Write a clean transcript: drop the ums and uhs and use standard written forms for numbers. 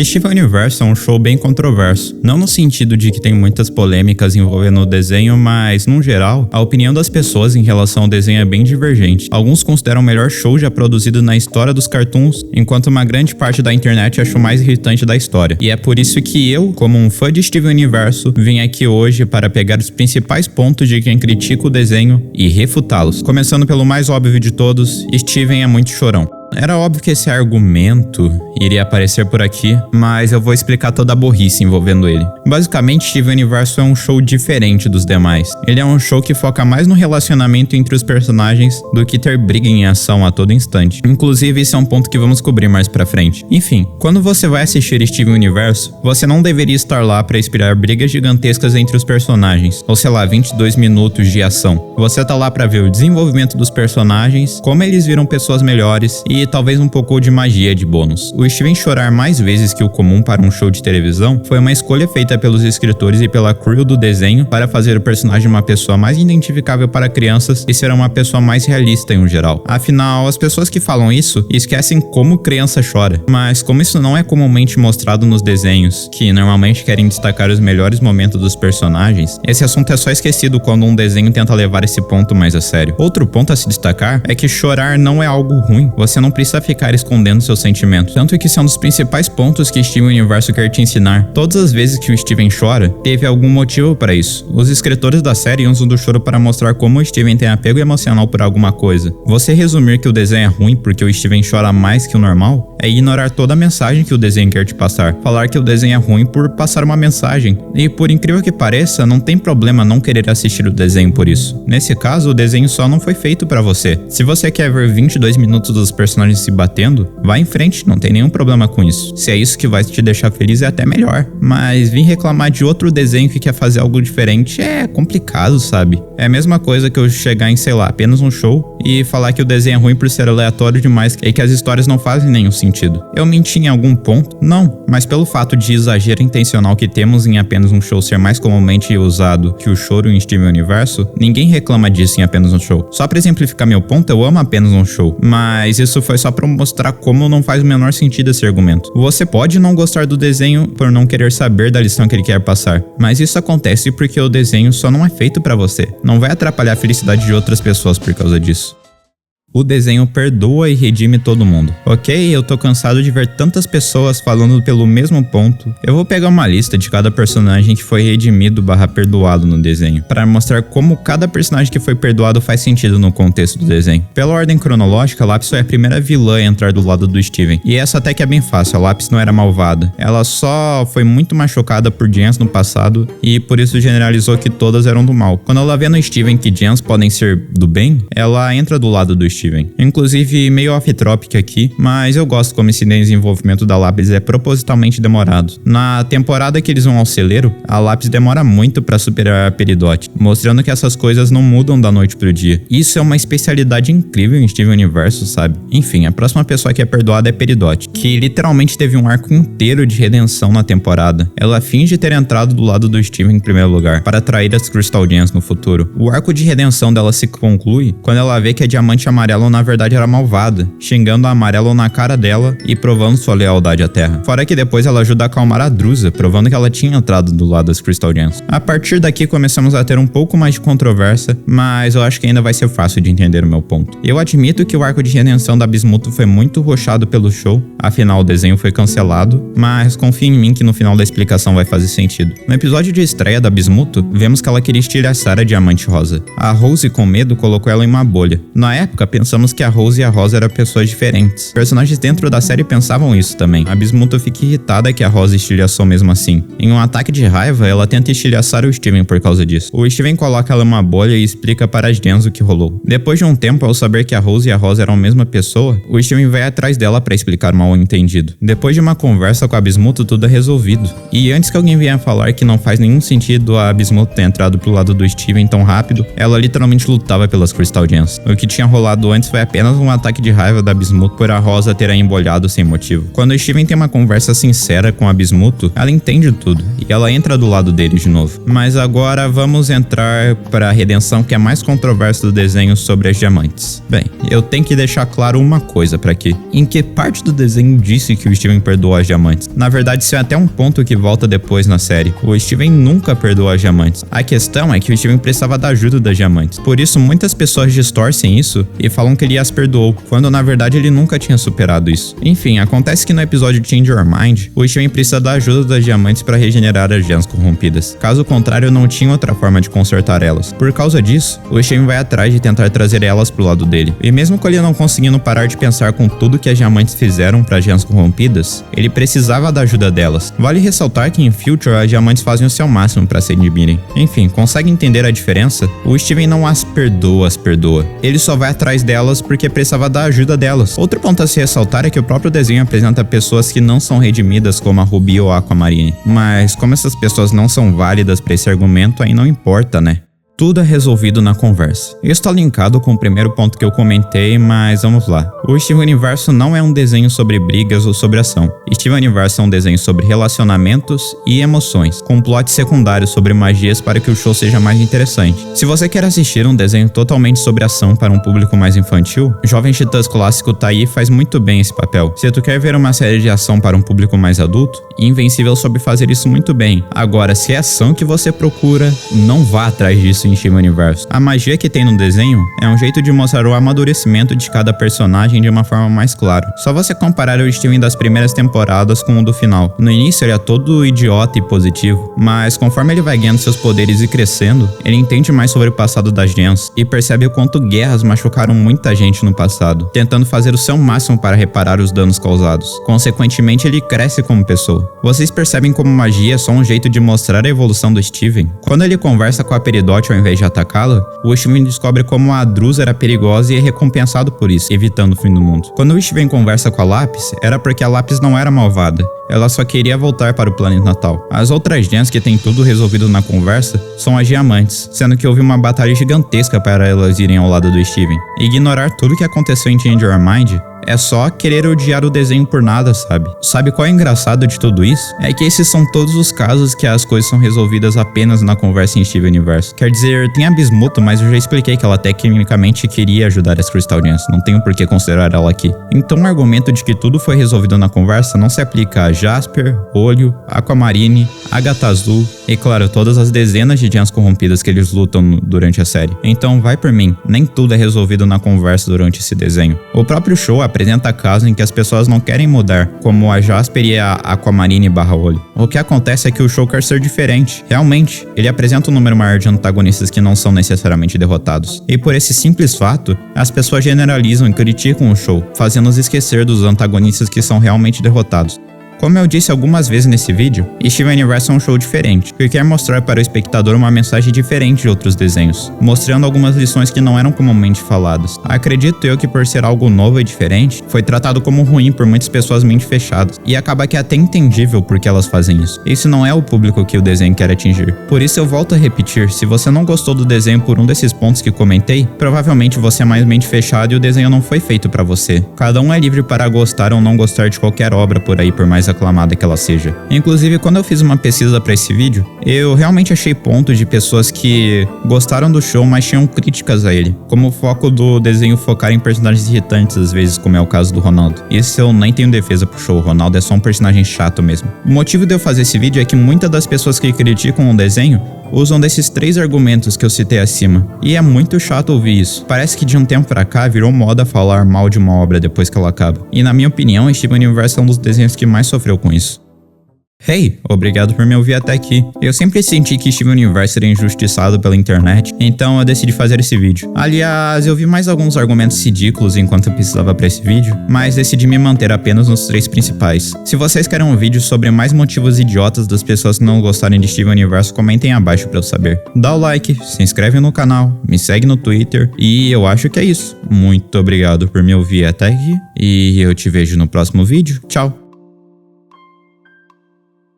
Steven Universo é um show bem controverso, não no sentido de que tem muitas polêmicas envolvendo o desenho, mas, no geral, a opinião das pessoas em relação ao desenho é bem divergente. Alguns consideram o melhor show já produzido na história dos cartoons, enquanto uma grande parte da internet acha o mais irritante da história. E é por isso que eu, como um fã de Steven Universo, vim aqui hoje para pegar os principais pontos de quem critica o desenho e refutá-los. Começando pelo mais óbvio de todos, Steven é muito chorão. Era óbvio que esse argumento iria aparecer por aqui, mas eu vou explicar toda a burrice envolvendo ele. Basicamente, Steven Universo é um show diferente dos demais. Ele é um show que foca mais no relacionamento entre os personagens do que ter briga em ação a todo instante. Inclusive, esse é um ponto que vamos cobrir mais pra frente. Enfim, quando você vai assistir Steven Universo, você não deveria estar lá pra esperar brigas gigantescas entre os personagens, ou sei lá, 22 minutos de ação. Você tá lá pra ver o desenvolvimento dos personagens, como eles viram pessoas melhores e talvez um pouco de magia de bônus. O Steven chorar mais vezes que o comum para um show de televisão foi uma escolha feita pelos escritores e pela crew do desenho para fazer o personagem uma pessoa mais identificável para crianças e ser uma pessoa mais realista em um geral. Afinal, as pessoas que falam isso esquecem como criança chora. Mas como isso não é comumente mostrado nos desenhos, que normalmente querem destacar os melhores momentos dos personagens, esse assunto é só esquecido quando um desenho tenta levar esse ponto mais a sério. Outro ponto a se destacar é que chorar não é algo ruim. Você não precisa ficar escondendo seus sentimentos, tanto que esse é um dos principais pontos que Steven Universo quer te ensinar. Todas as vezes que o Steven chora, teve algum motivo para isso. Os escritores da série usam do choro para mostrar como o Steven tem apego emocional por alguma coisa. Você resumir que o desenho é ruim porque o Steven chora mais que o normal é ignorar toda a mensagem que o desenho quer te passar. Falar que o desenho é ruim por passar uma mensagem. E por incrível que pareça, não tem problema não querer assistir o desenho por isso. Nesse caso, o desenho só não foi feito para você. Se você quer ver 22 minutos dos personagens se batendo, vá em frente, não tem nenhum problema com isso. Se é isso que vai te deixar feliz, é até melhor. Mas vir reclamar de outro desenho que quer fazer algo diferente é complicado, sabe? É a mesma coisa que eu chegar em, sei lá, apenas um show e falar que o desenho é ruim por ser aleatório demais e que as histórias não fazem nenhum sentido. Eu menti em algum ponto? Não, mas pelo fato de exagero intencional que temos em apenas um show ser mais comumente usado que o choro em Steven Universo, ninguém reclama disso em apenas um show. Só pra exemplificar meu ponto, eu amo apenas um show, mas isso foi só pra mostrar como não faz o menor sentido esse argumento. Você pode não gostar do desenho por não querer saber da lição que ele quer passar, mas isso acontece porque o desenho só não é feito pra você. Não vai atrapalhar a felicidade de outras pessoas por causa disso. O desenho perdoa e redime todo mundo. Ok, eu tô cansado de ver tantas pessoas falando pelo mesmo ponto. Eu vou pegar uma lista de cada personagem que foi redimido / perdoado no desenho, para mostrar como cada personagem que foi perdoado faz sentido no contexto do desenho. Pela ordem cronológica, Lápis foi a primeira vilã a entrar do lado do Steven. E essa até que é bem fácil, a Lápis não era malvada. Ela só foi muito machucada por Jans no passado e por isso generalizou que todas eram do mal. Quando ela vê no Steven que Jans podem ser do bem, ela entra do lado do Steven. Inclusive meio off-topic aqui, mas eu gosto como esse desenvolvimento da Lápis é propositalmente demorado. Na temporada que eles vão ao celeiro, a Lápis demora muito pra superar a Peridot, mostrando que essas coisas não mudam da noite pro dia. Isso é uma especialidade incrível em Steven Universo, sabe? Enfim, a próxima pessoa que é perdoada é Peridot, que literalmente teve um arco inteiro de redenção na temporada. Ela finge ter entrado do lado do Steven em primeiro lugar, para atrair as Crystal Gems no futuro. O arco de redenção dela se conclui quando ela vê que a Diamante Amarelo na verdade era malvada, xingando a Amarelo na cara dela e provando sua lealdade à Terra. Fora que depois ela ajuda a acalmar a Drusa, provando que ela tinha entrado do lado das Crystal Gems. A partir daqui começamos a ter um pouco mais de controvérsia, mas eu acho que ainda vai ser fácil de entender o meu ponto. Eu admito que o arco de redenção da Bismuth foi muito rushado pelo show, afinal o desenho foi cancelado, mas confia em mim que no final da explicação vai fazer sentido. No episódio de estreia da Bismuth, vemos que ela queria estilhaçar a Diamante Rosa. A Rose, com medo, colocou ela em uma bolha. Na época, pensamos que a Rose e a Rosa eram pessoas diferentes. Personagens dentro da série pensavam isso também. A Bismuth fica irritada que a Rosa estilhaçou mesmo assim. Em um ataque de raiva, ela tenta estilhaçar o Steven por causa disso. O Steven coloca ela em uma bolha e explica para as Gems o que rolou. Depois de um tempo, ao saber que a Rose e a Rosa eram a mesma pessoa, o Steven vai atrás dela para explicar o mal-entendido. Depois de uma conversa com a Bismuth, tudo é resolvido. E antes que alguém venha falar que não faz nenhum sentido a Bismuth ter entrado pro lado do Steven tão rápido, ela literalmente lutava pelas Crystal Gems. O que tinha rolado antes foi apenas um ataque de raiva da Bismuth por a Rosa ter a embolhado sem motivo. Quando o Steven tem uma conversa sincera com a Bismuth, ela entende tudo e ela entra do lado dele de novo. Mas agora vamos entrar para a redenção que é mais controversa do desenho sobre as diamantes. Bem, eu tenho que deixar claro uma coisa para aqui. Em que parte do desenho disse que o Steven perdoou as diamantes? Na verdade, isso é até um ponto que volta depois na série. O Steven nunca perdoou as diamantes. A questão é que o Steven precisava da ajuda das diamantes. Por isso, muitas pessoas distorcem isso e falam que ele as perdoou, quando na verdade ele nunca tinha superado isso. Enfim, acontece que no episódio Change Your Mind, o Steven precisa da ajuda das diamantes para regenerar as gemas corrompidas. Caso contrário, não tinha outra forma de consertar elas. Por causa disso, o Steven vai atrás de tentar trazer elas pro lado dele. E mesmo com ele não conseguindo parar de pensar com tudo que as diamantes fizeram para as gemas corrompidas, ele precisava da ajuda delas. Vale ressaltar que em Future as diamantes fazem o seu máximo para se redimirem. Enfim, consegue entender a diferença? O Steven não as perdoa. Ele só vai atrás delas porque precisava da ajuda delas. Outro ponto a se ressaltar é que o próprio desenho apresenta pessoas que não são redimidas como a Ruby ou a Aquamarine. Mas como essas pessoas não são válidas para esse argumento, aí não importa, né? Tudo é resolvido na conversa. Isso está linkado com o primeiro ponto que eu comentei, mas vamos lá. O Steven Universo não é um desenho sobre brigas ou sobre ação. Steven Universo é um desenho sobre relacionamentos e emoções, com plots secundários sobre magias para que o show seja mais interessante. Se você quer assistir um desenho totalmente sobre ação para um público mais infantil, Jovem Titãs Clássico tá aí e faz muito bem esse papel. Se tu quer ver uma série de ação para um público mais adulto, Invencível soube fazer isso muito bem. Agora, se é ação que você procura, não vá atrás disso em Steven Universe. A magia que tem no desenho é um jeito de mostrar o amadurecimento de cada personagem de uma forma mais clara. Só você comparar o Steven das primeiras temporadas com o do final. No início ele é todo idiota e positivo, mas conforme ele vai ganhando seus poderes e crescendo, ele entende mais sobre o passado das gems e percebe o quanto guerras machucaram muita gente no passado, tentando fazer o seu máximo para reparar os danos causados. Consequentemente, ele cresce como pessoa. Vocês percebem como magia é só um jeito de mostrar a evolução do Steven? Quando ele conversa com a Peridot ao invés de atacá-la, o Steven descobre como a Drusa era perigosa e é recompensado por isso, evitando o fim do mundo. Quando o Steven conversa com a Lápis, era porque a Lápis não era malvada. Ela só queria voltar para o planeta natal. As outras gems que tem tudo resolvido na conversa são as diamantes, sendo que houve uma batalha gigantesca para elas irem ao lado do Steven. Ignorar tudo que aconteceu em Change Your Mind é só querer odiar o desenho por nada, sabe? Sabe qual é o engraçado de tudo isso? É que esses são todos os casos que as coisas são resolvidas apenas na conversa em Steven Universe. Quer dizer, tem a Bismuth, mas eu já expliquei que ela tecnicamente queria ajudar as Crystal Gems, não tenho por que considerar ela aqui. Então o argumento de que tudo foi resolvido na conversa não se aplica a Jasper, Olho, Aquamarine, Agatha Azul e, claro, todas as dezenas de gems corrompidas que eles lutam durante a série. Então vai por mim, nem tudo é resolvido na conversa durante esse desenho. O próprio show apresenta casos em que as pessoas não querem mudar, como a Jasper e a Aquamarine /Olho. O que acontece é que o show quer ser diferente. Realmente, ele apresenta um número maior de antagonistas que não são necessariamente derrotados. E por esse simples fato, as pessoas generalizam e criticam o show, fazendo-nos esquecer dos antagonistas que são realmente derrotados. Como eu disse algumas vezes nesse vídeo, Steven Universe é um show diferente, que quer mostrar para o espectador uma mensagem diferente de outros desenhos, mostrando algumas lições que não eram comumente faladas. Acredito eu que por ser algo novo e diferente, foi tratado como ruim por muitas pessoas mente fechadas, e acaba que é até entendível por que elas fazem isso. Esse não é o público que o desenho quer atingir. Por isso eu volto a repetir, se você não gostou do desenho por um desses pontos que comentei, provavelmente você é mais mente fechada e o desenho não foi feito para você. Cada um é livre para gostar ou não gostar de qualquer obra por aí, por mais aclamada que ela seja. Inclusive, quando eu fiz uma pesquisa para esse vídeo, eu realmente achei pontos de pessoas que gostaram do show, mas tinham críticas a ele, como o foco do desenho focar em personagens irritantes às vezes, como é o caso do Ronaldo. Isso eu nem tenho defesa pro show, o Ronaldo é só um personagem chato mesmo. O motivo de eu fazer esse vídeo é que muitas das pessoas que criticam o desenho usam desses 3 argumentos que eu citei acima, e é muito chato ouvir isso. Parece que de um tempo pra cá virou moda falar mal de uma obra depois que ela acaba. E na minha opinião, Steven Universe é um dos desenhos que mais sofreu com isso. Hey, obrigado por me ouvir até aqui. Eu sempre senti que Steven Universe era injustiçado pela internet, então eu decidi fazer esse vídeo. Aliás, eu vi mais alguns argumentos ridículos enquanto eu pesquisava pra esse vídeo, mas decidi me manter apenas nos 3 principais. Se vocês querem um vídeo sobre mais motivos idiotas das pessoas que não gostarem de Steven Universe, comentem abaixo pra eu saber. Dá o like, se inscreve no canal, me segue no Twitter e eu acho que é isso. Muito obrigado por me ouvir até aqui e eu te vejo no próximo vídeo. Tchau!